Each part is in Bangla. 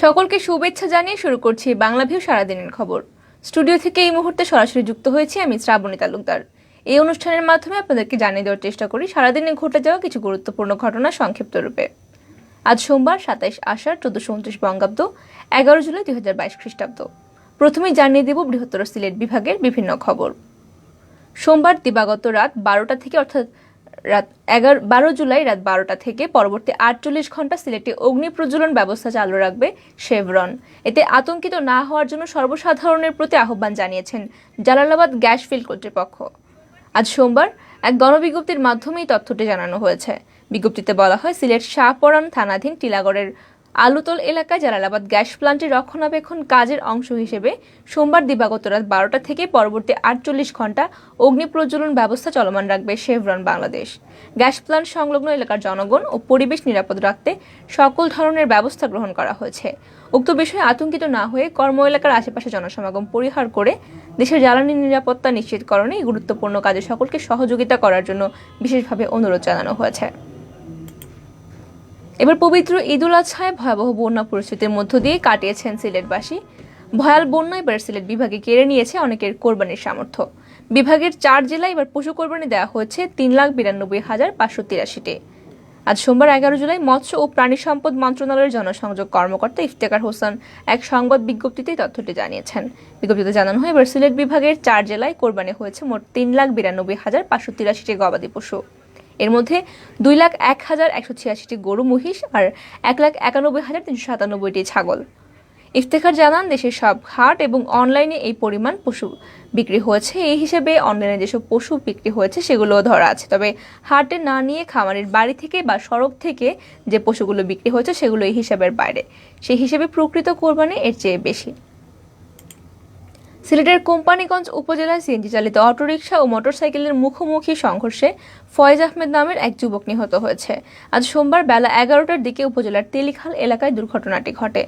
সকলকে শুভেচ্ছা জানিয়ে শুরু করছি বাংলাভিউ সারাদিনের খবর। স্টুডিও থেকে এই মুহূর্তে সরাসরি যুক্ত হয়েছি আমি শ্রাবণী তালুকদার। এই অনুষ্ঠানের মাধ্যমে আপনাদেরকে জানিয়ে দেওয়ার চেষ্টা করি সারাদিনে ঘটে যাওয়া কিছু গুরুত্বপূর্ণ ঘটনা সংক্ষিপ্ত রূপে। আজ সোমবার ২৭ আষাঢ় ১৪২৯ বঙ্গাব্দ, ১১ জুলাই ২০২২ খ্রিস্টাব্দ। প্রথমেই জানিয়ে দেব বৃহত্তর সিলেট বিভাগের বিভিন্ন খবর। সোমবার দিবাগত রাত ১২টা থেকে অর্থাৎ ১২ জুলাই রাত ১২টা থেকে পরবর্তী ৪৮ ঘন্টা সিলেটে অগ্নি প্রজ্বলন ব্যবস্থা চালু রাখবে শেভরন। এতে আতঙ্কিত না হওয়ার জন্য সর্বসাধারণের প্রতি আহ্বান জানিয়েছেন জালালাবাদ গ্যাস ফিল্ড কর্তৃপক্ষ। আজ সোমবার এক গণবিজ্ঞপ্তির মাধ্যমে এই তথ্যটি জানানো হয়েছে। বিজ্ঞপ্তিতে বলা হয়, সিলেট শাহপরান থানাধীন টিলাগড়ের আলুতল এলাকায় জালালাবাদ গ্যাস প্লান্টের রক্ষণাবেক্ষণ কাজের অংশ হিসেবে সোমবার দিবাগত রাত ১২টা থেকে পরবর্তী ৪৮ ঘন্টা অগ্নি প্রজ্বলন ব্যবস্থা চলমান রাখবে শেভরন বাংলাদেশ। গ্যাস প্লান্ট সংলগ্ন এলাকার জনগণ ও পরিবেশ নিরাপদ রাখতে সকল ধরনের ব্যবস্থা গ্রহণ করা হয়েছে। উক্ত বিষয়ে আতঙ্কিত না হয়ে কর্ম এলাকার আশেপাশে জনসমাগম পরিহার করে দেশের জ্বালানি নিরাপত্তা নিশ্চিতকরণে এই গুরুত্বপূর্ণ কাজে সকলকে সহযোগিতা করার জন্য বিশেষভাবে অনুরোধ জানানো হয়েছে। এবার পবিত্র ঈদুল আজহায় ভয়াবহ বন্যা পরিস্থিতির মধ্য দিয়ে কাটিয়েছেন সিলেটবাসী। ভয়াল বন্যা এবার সিলেট বিভাগে কেড়ে নিয়েছে অনেকের কোরবানির সামর্থ্য। বিভাগের ৪ জেলায় এবার পশু কোরবানি দেওয়া হয়েছে ৩,৯২,৫৮৩টি। আজ সোমবার ১১ জুলাই মৎস্য ও প্রাণী সম্পদ মন্ত্রণালয়ের জনসংযোগ কর্মকর্তা ইফতেখার হোসেন এক সংবাদ বিজ্ঞপ্তিতে তথ্যটি জানিয়েছেন। বিজ্ঞপ্তিতে জানানো হয়, এবার সিলেট বিভাগের ৪ জেলায় কোরবানি হয়েছে মোট ৩,৯২,৫৮৩টি গবাদি পশু। এর মধ্যে ২,০১,১৮৬টি গরু মহিষ আর ১,৯১,৩৯৭টি ছাগল। ইফতেখার জানান, দেশের সব হাট এবং অনলাইনে এই পরিমাণ পশু বিক্রি হয়েছে। এই হিসেবে অনলাইনে যেসব পশু বিক্রি হয়েছে সেগুলোও ধরা আছে, তবে হাটে না নিয়ে খামারের বাড়ি থেকে বা সড়ক থেকে যে পশুগুলো বিক্রি হয়েছে সেগুলো এই হিসাবের বাইরে। সেই হিসেবে প্রকৃত কোরবানি এর চেয়ে বেশি। সিলেটের কোম্পানিগঞ্জ উপজেলায় সিএনজি চালিত অটোরিকশা ও মোটরসাইকেলের মুখোমুখি সংঘর্ষে ফয়েজ আহমেদ নামের এক যুবক নিহত হয়েছে। আজ সোমবার বেলা ১১টার দিকে উপজেলার তেলিখাল এলাকায় দুর্ঘটনাটি ঘটে।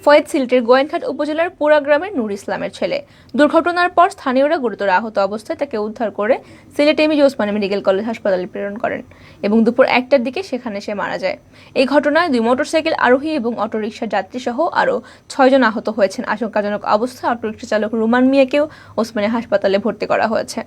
ফয়েজ সিলেটের গোয়েনঘাট উপজেলার পুরা গ্রামের নূর ইসলামের ছেলে। দুর্ঘটনার পর স্থানীয়রা গুরুতর আহত অবস্থায় তাকে উদ্ধার করে Sylhet MAG Osmani medical college হাসপাতালে প্রেরণ করেন এবং দুপুর ১টার দিকে সেখানে সে মারা যায়। এই ঘটনায় ২ মোটরসাইকেল আরোহী এবং অটোরিকশা যাত্রী সহ আরও ৬ জন আহত হয়েছেন। আশঙ্কাজনক অবস্থায় অটোরিকশা চালক রুমান মিয়াকেও ওসমানী হাসপাতালে ভর্তি করা হয়েছে।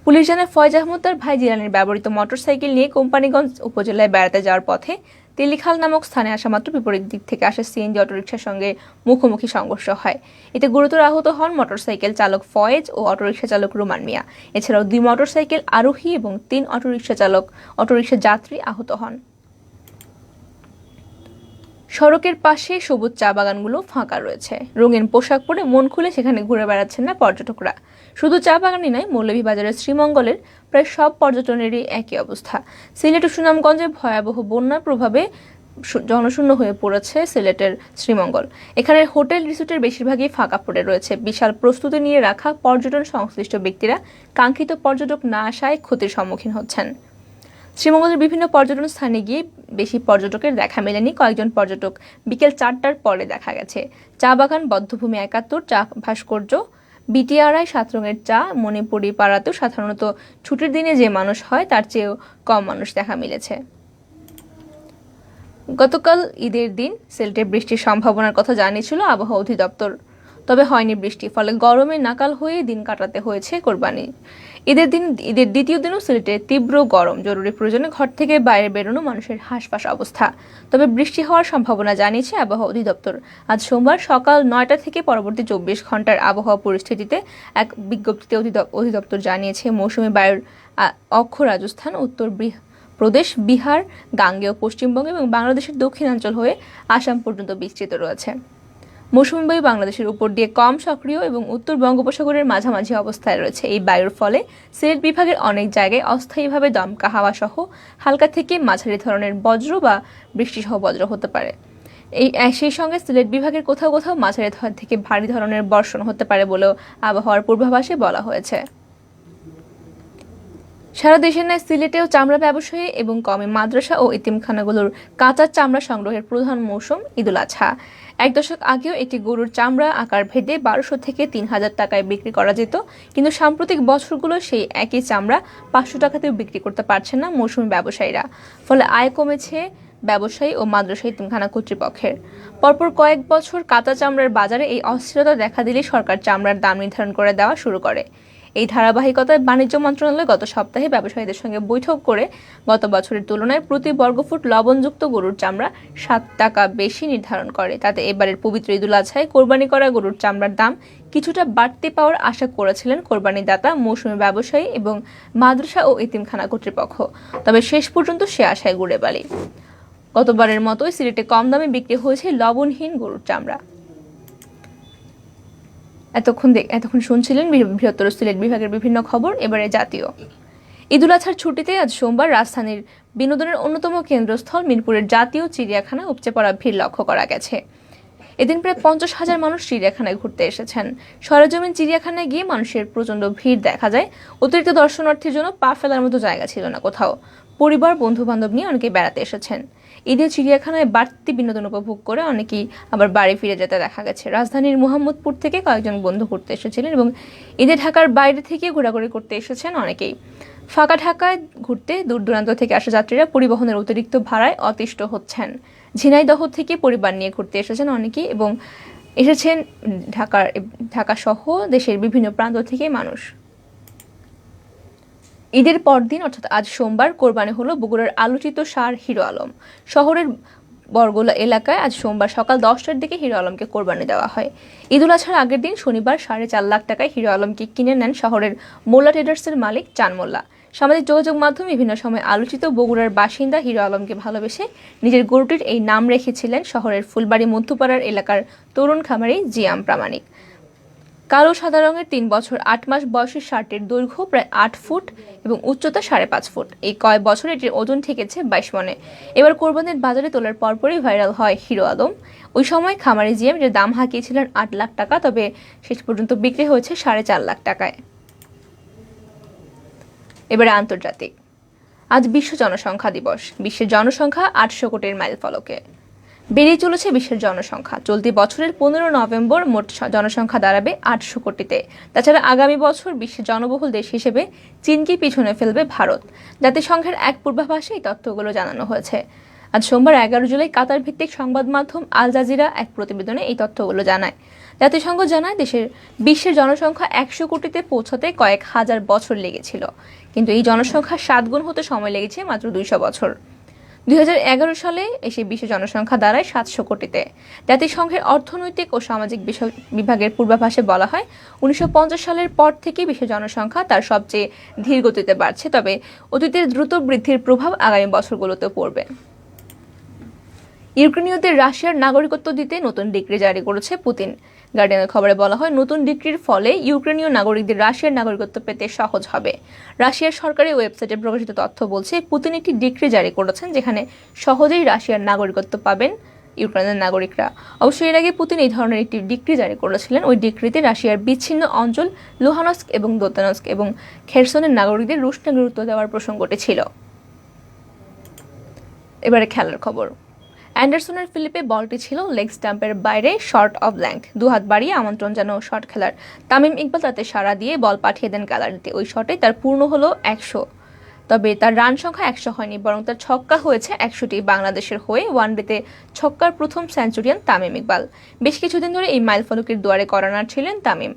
পুলিশ জানায়, ফয়েজ আহমদ তার ভাই জিলানির ব্যবহৃত মোটরসাইকেল নিয়ে কোম্পানিগঞ্জ উপজেলায় বেড়াতে যাওয়ার পথে তেলিখাল নামক স্থানে আসা মাত্র বিপরীত দিক থেকে আসা সিএনজি অটোরিকশার সঙ্গে মুখোমুখি সংঘর্ষ হয়। এতে গুরুতর আহত হন মোটরসাইকেল চালক ফয়েজ ও অটোরিকশা চালক রুমান মিয়া। এছাড়াও ২ মোটরসাইকেল আরোহী এবং ৩ অটোরিকশা যাত্রী আহত হন। সড়কের পাশে সবুজ চা বাগানগুলো ফাঁকা রয়েছে। রঙিন পোশাক পরে মন খুলে সেখানে ঘুরে বেড়াচ্ছেন না পর্যটকরা। শুধু চা বাগানই নয়, মৌলভীবাজারের শ্রীমঙ্গলের প্রায় সব পর্যটনেরই একই অবস্থা। সিলেট ও সুনামগঞ্জে ভয়াবহ বন্যার প্রভাবে জনশূন্য হয়ে পড়েছে সিলেটের শ্রীমঙ্গল। এখানে হোটেল রিসোর্টের বেশিরভাগই ফাঁকা পড়ে রয়েছে। বিশাল প্রস্তুতি নিয়ে রাখা পর্যটন সংশ্লিষ্ট ব্যক্তিরা কাঙ্ক্ষিত পর্যটক না আসায় ক্ষতির সম্মুখীন হচ্ছেন। শ্রীমঙ্গলের বিভিন্ন পর্যটন স্থানে গিয়ে বেশি পর্যটকের দেখা মেলেনি। কয়েকজন পর্যটক বিকেল ৪টার পরে দেখা গেছে। চা বাগান, বদ্ধভূমি ৭১, চা ভাস্কর্য, বিটিআরআই, ৭ রঙের চা, মণিপুরি পাড়াতেও সাধারণত ছুটির দিনে যে মানুষ হয় তার চেয়েও কম মানুষ দেখা মিলেছে। গতকাল ঈদের দিন সিলেটে বৃষ্টির সম্ভাবনার কথা জানিয়েছিল আবহাওয়া অধিদপ্তর, তবে হয়নি বৃষ্টি। ফলে গরমে নাকাল হয়ে দিন কাটাতে হয়েছে কোরবানি ঈদের দ্বিতীয় দিনও সিলেটে তীব্র গরম। জরুরি প্রয়োজনে ঘর থেকে বাইরে বেরোনো মানুষের হাঁসফাঁস অবস্থা। তবে বৃষ্টি হওয়ার সম্ভাবনা জানিয়েছে আবহাওয়া অধিদপ্তর। আজ সোমবার সকাল ৯টা থেকে পরবর্তী ২৪ ঘন্টার আবহাওয়া পরিস্থিতিতে এক বিজ্ঞপ্তিতে অধিদপ্তর জানিয়েছে, মৌসুমী বায়ুর অক্ষ রাজস্থান, উত্তর প্রদেশ, বিহার, গাঙ্গেয় পশ্চিমবঙ্গ এবং বাংলাদেশের দক্ষিণাঞ্চল হয়ে আসাম পর্যন্ত বিস্তৃত রয়েছে। মৌসুমী বায়ু বাংলাদেশের উপর দিয়ে কম সক্রিয় এবং উত্তর বঙ্গোপসাগরের মাঝামাঝি অবস্থায় রয়েছে। এই বায়ুর ফলে সিলেট বিভাগের অনেক জায়গায় অস্থায়ীভাবে দমকা হাওয়া সহ হালকা থেকে মাঝারি ধরনের বজ্র বা বৃষ্টিসহ বজ্র হতে পারে। সেই সঙ্গে সিলেট বিভাগের কোথাও কোথাও মাঝারি থেকে ভারী ধরনের বর্ষণ হতে পারে বলেও আবহাওয়ার পূর্বাভাসে বলা হয়েছে। সারা দেশের ন্যায় সিলেটেও চামড়া ব্যবসায়ী এবং কমে মাদ্রাসা ও এতিমখানাগুলোর কাঁচা চামড়া সংগ্রহের প্রধান মৌসুম ঈদুল আজহা। ১ দশক আগেও একটি গরুর চামড়া আকার ভেদে ১২০০ থেকে ৩,০০০ টাকায় বিক্রি করা যেত, কিন্তু সাম্প্রতিক বছরগুলো সেই একই চামড়া ৫০০ টাকাতেও বিক্রি করতে পারছেন না মৌসুমী ব্যবসায়ীরা। ফলে আয় কমেছে ব্যবসায়ী ও মাদ্রাসা এতিমখানা কর্তৃপক্ষের। পরপর কয়েক বছর কাঁচা চামড়ার বাজারে এই অস্থিরতা দেখা দিলে সরকার চামড়ার দাম নির্ধারণ করে দেওয়া শুরু করে। এই ধারাবাহিকতায় বাণিজ্য মন্ত্রণালয় গত সপ্তাহে ব্যবসায়ীদের সঙ্গে বৈঠক করে গত বছরের তুলনায় প্রতি বর্গফুট লবণযুক্ত গরুর চামড়া 7 টাকা বেশি নির্ধারণ করে। তাতে এবারের পবিত্র ঈদুল আজহায় কোরবানি করা গরুর চামড়ার দাম কিছুটা বাড়তি পাওয়ার আশা করেছিলেন কোরবানিদাতা, মৌসুমী ব্যবসায়ী এবং মাদ্রাসা ও এতিমখানা কর্তৃপক্ষ। তবে শেষ পর্যন্ত সে আশায় গুড়ে বালি। গতবারের মতোই সিলেটে কম দামে বিক্রি হয়েছে লবণহীন গরুর চামড়া। এতক্ষণ শুনছিলেন বৃহত্তর সিলেট বিভাগের বিভিন্ন খবর। এবারে জাতীয়। ঈদুল আজহার ছুটিতে আজ সোমবার রাজধানীর বিনোদনের অন্যতম কেন্দ্রস্থল মিরপুরের জাতীয় চিড়িয়াখানা উপচে পড়া ভিড় লক্ষ্য করা গেছে। এদিন প্রায় 50,000 মানুষ চিড়িয়াখানায় ঘুরতে এসেছেন। সরেজমিন চিড়িয়াখানায় গিয়ে মানুষের প্রচণ্ড ভিড় দেখা যায়। অতিরিক্ত দর্শনার্থীর জন্য পা ফেলার মতো জায়গা ছিল না কোথাও। পরিবার, বন্ধু বান্ধব নিয়ে অনেকেই বেড়াতে এসেছেন। ঈদে চিড়িয়াখানায় বাড়তি বিনোদন উপভোগ করে অনেকেই আবার বাড়ি ফিরে যেতে দেখা গেছে। রাজধানীর মোহাম্মদপুর থেকে কয়েকজন বন্ধু ঘুরতে এসেছিলেন এবং ঈদে ঢাকার বাইরে থেকে ঘোরাঘুরি করতে এসেছেন অনেকেই। ফাঁকা ঢাকায় ঘুরতে দূর দূরান্ত থেকে আসা যাত্রীরা পরিবহনের অতিরিক্ত ভাড়ায় অতিষ্ঠ হচ্ছেন। ঝিনাইদহ থেকে পরিবার নিয়ে ঘুরতে এসেছেন অনেকেই এবং এসেছেন ঢাকা সহ দেশের বিভিন্ন প্রান্ত থেকে মানুষ। ঈদের পরদিন অর্থাৎ আজ সোমবার কোরবানি হলো বগুড়ার আলোচিত ষাঁড় হিরো আলম। শহরের বরগোলা এলাকায় আজ সোমবার সকাল 10টার দিকে হিরো আলমকে কোরবানি দেওয়া হয়। ঈদুল আজহার আগের দিন শনিবার 4.5 লাখ টাকায় হিরো আলমকে কিনে নেন শহরের মোল্লা ট্রেডার্সের মালিক চান মোল্লা। সামাজিক যোগাযোগ মাধ্যমে বিভিন্ন সময় আলোচিত বগুড়ার বাসিন্দা হিরো আলমকে ভালোবেসে নিজের গরুটির এই নাম রেখেছিলেন শহরের ফুলবাড়ি মধ্যপাড়ার এলাকার তরুণ খামারি জিয়াম প্রামাণিক। কালো সাদা রঙের 3 বছর 8 মাস বয়সের ষাঁড়টির দৈর্ঘ্য প্রায় 8 ফুট এবং উচ্চতা 5.5 ফুট। এই কয়েক বছরে এটির ওজন ঠেকেছে 22 মনে। এবার কোরবানির বাজারে তোলার পরপরই ভাইরাল হয় হিরো আলম। ওই সময় খামারি জিএম এর দাম হাঁকিয়েছিলেন 8 লাখ টাকা, তবে শেষ পর্যন্ত বিক্রি হয়েছে 4.5 লাখ টাকায়। এবারে আন্তর্জাতিক। আজ বিশ্ব জনসংখ্যা দিবস। বিশ্বের জনসংখ্যা 800 কোটির মাইল ফলকে বেড়ে চলেছে বিশ্বের জনসংখ্যা। চলতি বছরের 15 নভেম্বর মোট জনসংখ্যা দাঁড়াবে 800 কোটিতে। তাছাড়া আগামী বছর বিশ্বের জনবহুল দেশ হিসেবে চীনকে পিছনে ফেলবে ভারত। জাতিসংঘের এক পূর্বাভাসে এই তথ্যগুলো জানানো হয়েছে। আজ সোমবার 11 জুলাই কাতার ভিত্তিক সংবাদ মাধ্যম আল জাজিরা এক প্রতিবেদনে এই তথ্যগুলো জানায়। জাতিসংঘ জানায় বিশ্বের জনসংখ্যা 100 কোটিতে পৌঁছাতে কয়েক হাজার বছর লেগেছিল, কিন্তু এই জনসংখ্যা 7 গুণ হতে সময় লেগেছে মাত্র 200 বছর। 2011 সালে এসে বিশ্ব জনসংখ্যা দাঁড়ায় 700 কোটিতে। জাতিসংঘের অর্থনৈতিক ও সামাজিক বিষয় বিভাগের পূর্বাভাসে বলা হয় 1950 সালের পর থেকে বিশ্ব জনসংখ্যা তার সবচেয়ে ধীর গতিতে বাড়ছে, তবে অতীতের দ্রুত বৃদ্ধির প্রভাব আগামী বছরগুলোতে পড়বে। ইউক্রেনীয়দের রাশিয়ার নাগরিকত্ব দিতে নতুন ডিক্রি জারি করেছে পুতিন। গার্ডিয়ানের খবরে বলা হয়, নতুন ডিক্রির ফলে ইউক্রেনীয় নাগরিকদের রাশিয়ার নাগরিকত্ব পেতে সহজ হবে। রাশিয়ার সরকারি ওয়েবসাইটে প্রকাশিত তথ্য বলছে, পুতিন একটি ডিক্রি জারি করেছেন যেখানে সহজেই রাশিয়ার নাগরিকত্ব পাবেন ইউক্রেনের নাগরিকরা। অবশ্যই এর আগে পুতিন এই ধরনের একটি ডিক্রি জারি করেছিলেন। ওই ডিক্রিতে রাশিয়ার বিচ্ছিন্ন অঞ্চল লুহানস্ক এবং দোনেৎস্ক এবং খেরসনের নাগরিকদের রুশ নাগরিকত্ব দেওয়ার প্রসঙ্গটি ছিল। এবারে খেলার খবর। অ্যান্ডারসনের ফিলিপে বলটি ছিল লেগ স্টাম্পের বাইরে শর্ট অফ ল্যাঙ্ক। 2 হাত বাড়িয়ে আমন্ত্রণ জানানো শট খেলার তামিম ইকবাল তাতে সাড়া দিয়ে বল পাঠিয়ে দেন গ্যালারিতে। ওই শটে তার পূর্ণ হলো 100, তবে তার রান সংখ্যা 100 হয়নি, বরং তার ছক্কা হয়েছে 100টি। বাংলাদেশের হয়ে ওয়ানডেতে ছক্কার প্রথম সেঞ্চুরিয়ান তামিম ইকবাল। বেশ কিছুদিন ধরে এই মাইলফলকের দুয়ারে করানার ছিলেন তামিম।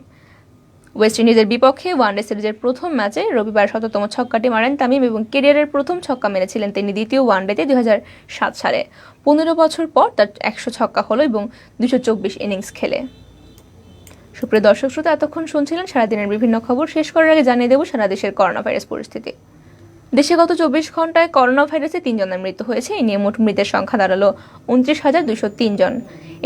ওয়েস্ট ইন্ডিজের বিপক্ষে ওয়ানডে সিরিজের প্রথম ম্যাচে রবিবার 100তম ছক্কাটি মারেন তামিম এবং ক্যারিয়ারের প্রথম ছক্কা মেরেছিলেন তিনি দ্বিতীয় ওয়ানডেতে 2007 সালে। 15 বছর পর তার 100 ছক্কা হলো এবং 224 ইনিংস খেলে। সুপ্রিয় দর্শক শ্রোতা, এতক্ষণ শুনছিলেন সারাদিনের বিভিন্ন খবর। শেষ করার আগে জানিয়ে দেব সারা দেশের করোনা ভাইরাস পরিস্থিতি। দেশে গত 24 ঘন্টায় করোনা ভাইরাসে 3 জনের মৃত্যু হয়েছে। এই নিয়ে মোট মৃতের সংখ্যা দাঁড়ালো 29,203 জন।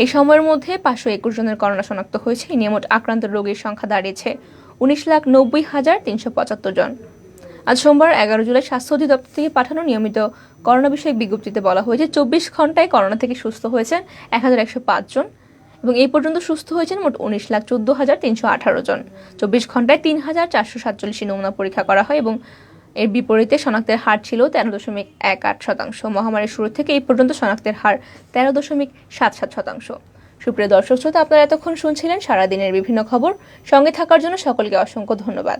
এই সময়ের মধ্যে 521 জনের করোনা শনাক্ত হয়েছে। এই নিয়ে মোট আক্রান্ত রোগীর সংখ্যা দাঁড়িয়েছে 19,90,375 জন। আজ সোমবার 11 জুলাই স্বাস্থ্য অধিদপ্তর থেকে পাঠানো নিয়মিত করোনা বিষয়ক বিজ্ঞপ্তিতে বলা হয়েছে 24 ঘন্টায় করোনা থেকে সুস্থ হয়েছেন 1105 জন এবং এই পর্যন্ত সুস্থ হয়েছেন মোট 19,14,318 জন। 24 ঘন্টায় 3,447 নমুনা পরীক্ষা করা হয় এবং এর বিপরীতে শনাক্তের হার ছিল 13.18%। মহামারীর শুরু থেকে এই পর্যন্ত শনাক্তের হার 13.77%। সুপ্রিয় দর্শক শ্রোতা, আপনারা এতক্ষণ শুনছিলেন সারাদিনের বিভিন্ন খবর। সঙ্গে থাকার জন্য সকলকে অসংখ্য ধন্যবাদ।